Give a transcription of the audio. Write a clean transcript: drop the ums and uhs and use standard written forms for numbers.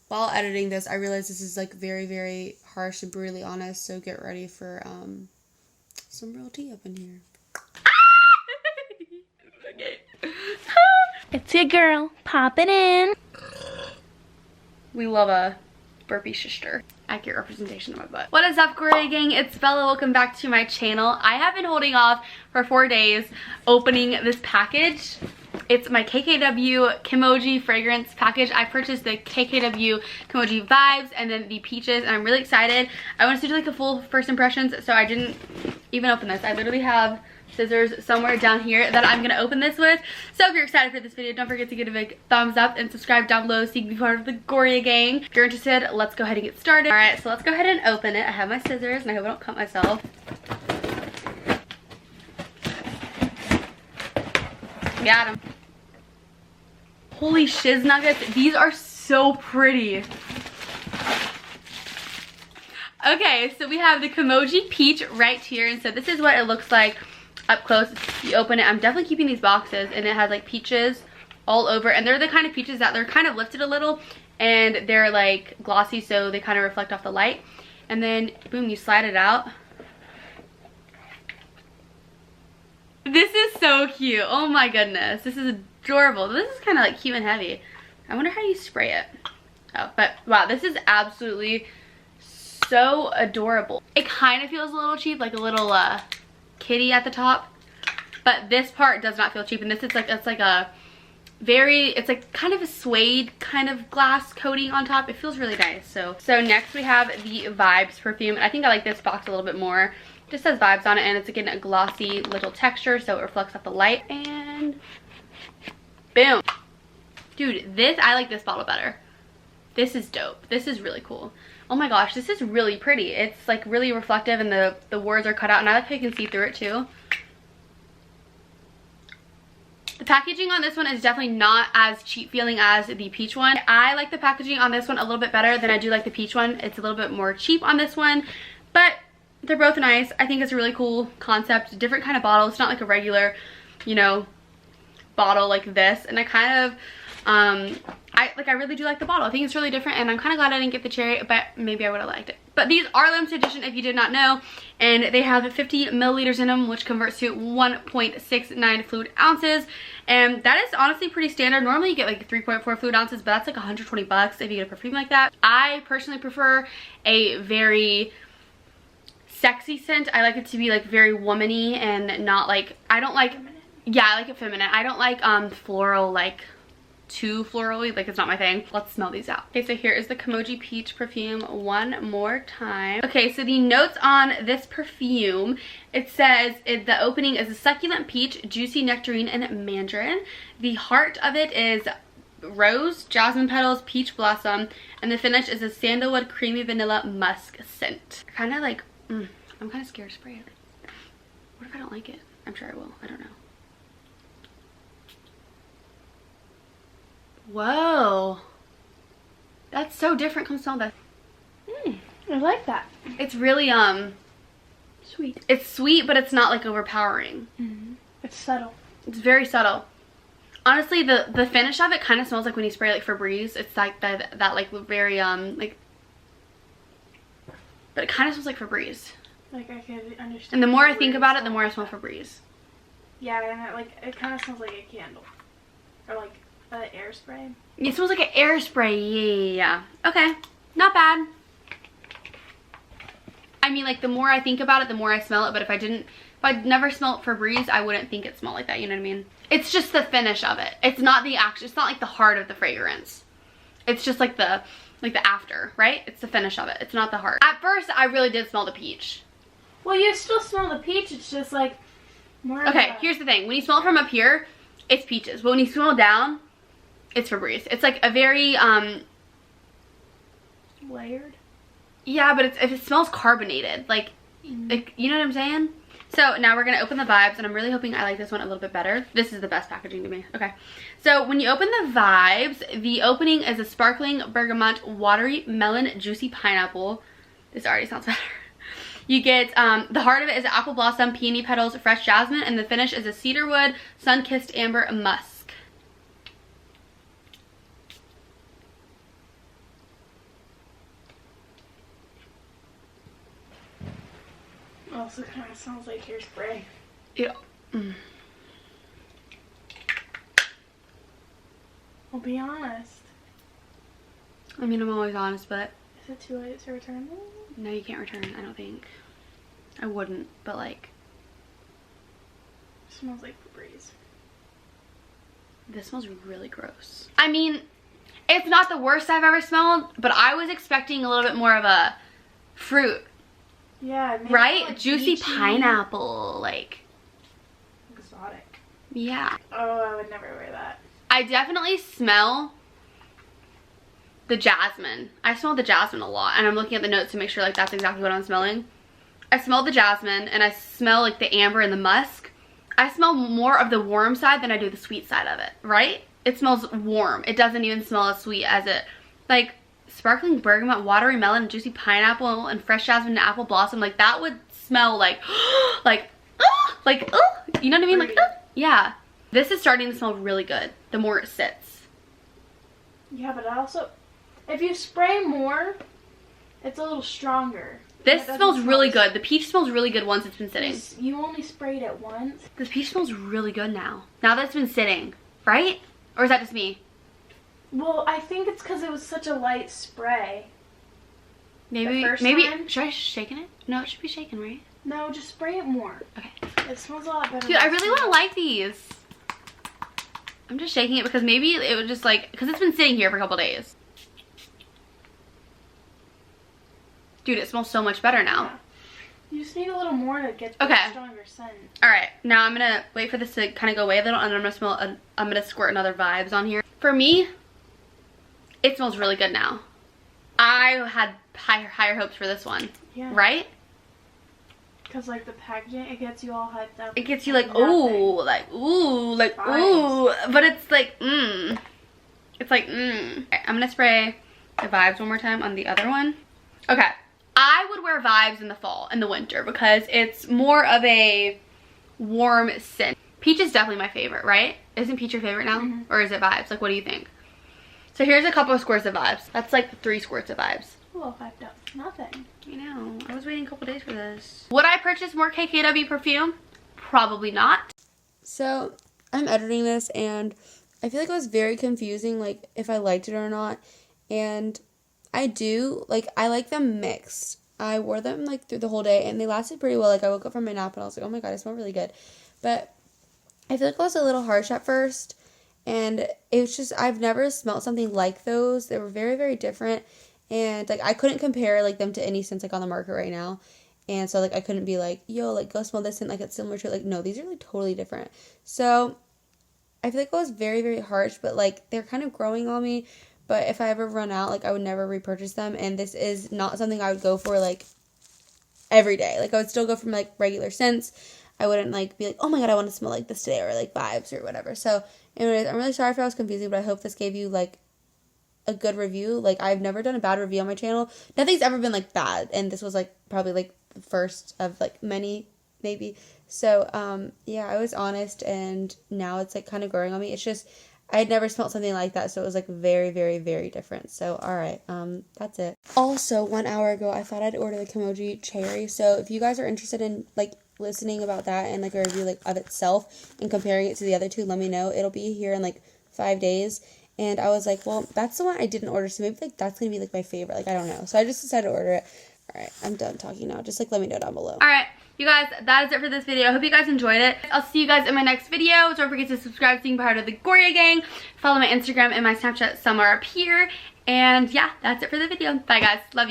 while editing this, I realized this is like very, very harsh and brutally honest, so get ready for some real tea up in here. Okay. It's your girl, pop it in. We love a burpee sister. Accurate representation of my butt. What is up, Goria gang? It's Bella. Welcome back to my channel. I have been holding off for 4 days opening this package. It's my KKW Kimoji fragrance package. I purchased the KKW Kimoji Vibes and then the Peaches, and I'm really excited. I wanted to do like a full first impressions, so I didn't even open this. I literally have scissors somewhere down here that I'm gonna open this with. So if you're excited for this video, don't forget to give it a big thumbs up and subscribe down below so you can be part of the Goria gang. If you're interested, let's go ahead and get started. All right, so let's go ahead and open it. I have my scissors and I hope I don't cut myself. Got them. Holy shiz nuggets, these are so pretty. Okay, so we have the Kimoji Peach right here, and so this is what it looks like up close. You open it. I'm definitely keeping these boxes, and it has like peaches all over, and they're the kind of peaches that they're kind of lifted a little and they're like glossy, so they kind of reflect off the light. And then boom, you slide it out. This is so cute. Oh my goodness, this is adorable. This is kind of like cute and heavy. I wonder how you spray it. Oh, but wow, this is absolutely so adorable. It kind of feels a little cheap, like a little kitty at the top, but this part does not feel cheap. And this is like, it's like a very, it's like kind of a suede kind of glass coating on top. It feels really nice. So next we have the Vibes perfume. I think I like this box a little bit more. It just says Vibes on it, and it's again a glossy little texture, so it reflects off the light. And boom. Dude, this, I like this bottle better. This is dope. This is really cool. Oh my gosh, this is really pretty. It's like really reflective, and the words are cut out, and I like how you can see through it too. The packaging on this one is definitely not as cheap feeling as the peach one. I like the packaging on this one a little bit better than I do like the peach one. It's a little bit more cheap on this one, but they're both nice. I think it's a really cool concept. Different kind of bottle. It's not like a regular, you know, bottle like this. And I kind of, I really do like the bottle. I think it's really different, and I'm kind of glad I didn't get the cherry, but maybe I would have liked it. But these are limited edition if you did not know, and they have 50 milliliters in them, which converts to 1.69 fluid ounces, and that is honestly pretty standard. Normally you get like 3.4 fluid ounces, but that's like 120 bucks if you get a perfume like that. I personally prefer a very sexy scent. I like it to be like very womany and not like, I don't like, yeah, I like it feminine. I don't like floral, like too florally, like it's not my thing. Let's smell these out. Okay, so here is the Kimoji Peach perfume one more time. Okay, so the notes on this perfume, it says the opening is a succulent peach, juicy nectarine, and mandarin. The heart of it is rose, jasmine petals, peach blossom, and the finish is a sandalwood creamy vanilla musk scent. Kind of like, I'm kind of scared to spray it. What if I don't like it? I'm sure I will. I don't know. Whoa, that's so different. Come smell this. I like that. It's really Sweet. it's sweet, but it's not like overpowering. It's subtle. It's very subtle. Honestly, the finish of it kind of smells like when you spray like Febreze. It's like that like very like, but it kind of smells like Febreze. Like, I can understand. And the more I think about it, the more I smell Febreze. Yeah, and it kind of smells like a candle, or like air spray. It smells like an air spray. Yeah. Okay, not bad. I mean, like, the more I think about it, the more I smell it. But if I'd never smelled Febreze, I wouldn't think it smelled like that. You know what I mean? It's just the finish of it. It's not the action. It's not like the heart of the fragrance. It's just like the after, right? It's the finish of it. It's not the heart. At first, I really did smell the peach. Well, you still smell the peach. It's just like more. Okay, here's the thing. When you smell it from up here, it's peaches. But when you smell down, it's Febreze. It's like a very layered. Yeah, but it smells carbonated. Like, you know what I'm saying? So now we're gonna open the Vibes, and I'm really hoping I like this one a little bit better. This is the best packaging to me. Okay, so when you open the Vibes, the opening is a sparkling bergamot, watery melon, juicy pineapple. This already sounds better. You get the heart of it is apple blossom, peony petals, fresh jasmine, and the finish is a cedarwood, sun-kissed amber, musk. also kind of smells like hairspray. Yeah. Mm. I'll be honest. I mean, I'm always honest, but Is it too late to return them? no, you can't return. I don't think. I wouldn't, but like, It smells like Febreze. this smells really gross. I mean, it's not the worst I've ever smelled, but I was expecting a little bit more of a fruit, Yeah, maybe right? like Juicy lychee. pineapple, like, Exotic. yeah. Oh, I would never wear that. I definitely smell the jasmine. I smell the jasmine a lot, and I'm looking at the notes to make sure like that's exactly what I'm smelling. I smell the jasmine, and I smell like the amber and the musk. I smell more of the warm side than I do the sweet side of it, right? It smells warm. It doesn't even smell as sweet as it, like sparkling bergamot, watery melon, juicy pineapple, and fresh jasmine and apple blossom. Like that would smell like, you know what I mean? Like, yeah. This is starting to smell really good the more it sits. Yeah, but also, if you spray more, it's a little stronger. This It doesn't smells really smell- good. The peach smells really good once it's been sitting. You only sprayed it once. This peach smells really good now. Now that it's been sitting, right? Or is that just me? Well, I think it's because it was such a light spray. Maybe, first maybe, time? should I shaken it? No, it should be shaken, right? No, just spray it more. Okay. It smells a lot better. Dude, I really want to like these. I'm just shaking it because maybe it would just like, because it's been sitting here for a couple days. Dude, it smells so much better now. Yeah. You just need a little more to get the Okay. stronger scent. All right, now I'm gonna wait for this to kind of go away a little, and I'm gonna squirt another Vibes on here. For me, it smells really good now. I had higher hopes for this one, Yeah. right? Because, like, the packaging, it gets you all hyped up. It gets you like, Nothing. ooh, like, ooh, like, ooh, but it's like, It's like, Okay, I'm gonna spray the Vibes one more time on the other one. Okay, I would wear Vibes in the fall, in the winter, because it's more of a warm scent. Peach is definitely my favorite, right? Isn't Peach your favorite now? Mhm. Or is it Vibes? Like, what do you think? So here's a couple of squirts of Vibes. That's like 3 squirts of Vibes. A little hyped up. Nothing. I know. I was waiting a couple days for this. Would I purchase more KKW perfume? Probably not. So I'm editing this and I feel like it was very confusing, like if I liked it or not. And I do, like, I like them mixed. I wore them like through the whole day and they lasted pretty well. Like I woke up from my nap and I was like, oh my god, I smell really good. But I feel like it was a little harsh at first. And it was just, I've never smelled something like those. They were very, very different. And like I couldn't compare like them to any scents like on the market right now. And so like I couldn't be like, yo, like go smell this scent like it's similar to it. Like no, these are like totally different. So I feel like it was very, very harsh, but like they're kind of growing on me. But if I ever run out, like I would never repurchase them. And this is not something I would go for like every day. Like I would still go from like regular scents. I wouldn't like be like, oh my god, I want to smell like this today or like Vibes or whatever. So anyways, I'm really sorry if I was confusing, but I hope this gave you like a good review. Like I've never done a bad review on my channel. Nothing's ever been like bad, and this was like probably like the first of like many maybe. So yeah, I was honest, and now it's like kind of growing on me. It's just I had never smelled something like that, so it was like very, very, very different. So alright, that's it. Also, 1 hour ago I thought I'd order the Kimoji cherry. So if you guys are interested in like listening about that and like a review like of itself and comparing it to the other two, let me know. It'll be here in like 5 days. And I was like, well, that's the one I didn't order, so maybe like that's gonna be like my favorite. Like I don't know. So I just decided to order it. Alright, I'm done talking now. Just like let me know down below. Alright, you guys, that is it for this video. I hope you guys enjoyed it. I'll see you guys in my next video. Don't forget to subscribe to being part of the Goria gang. Follow my Instagram and my Snapchat somewhere up here. And yeah, that's it for the video. Bye guys. Love you.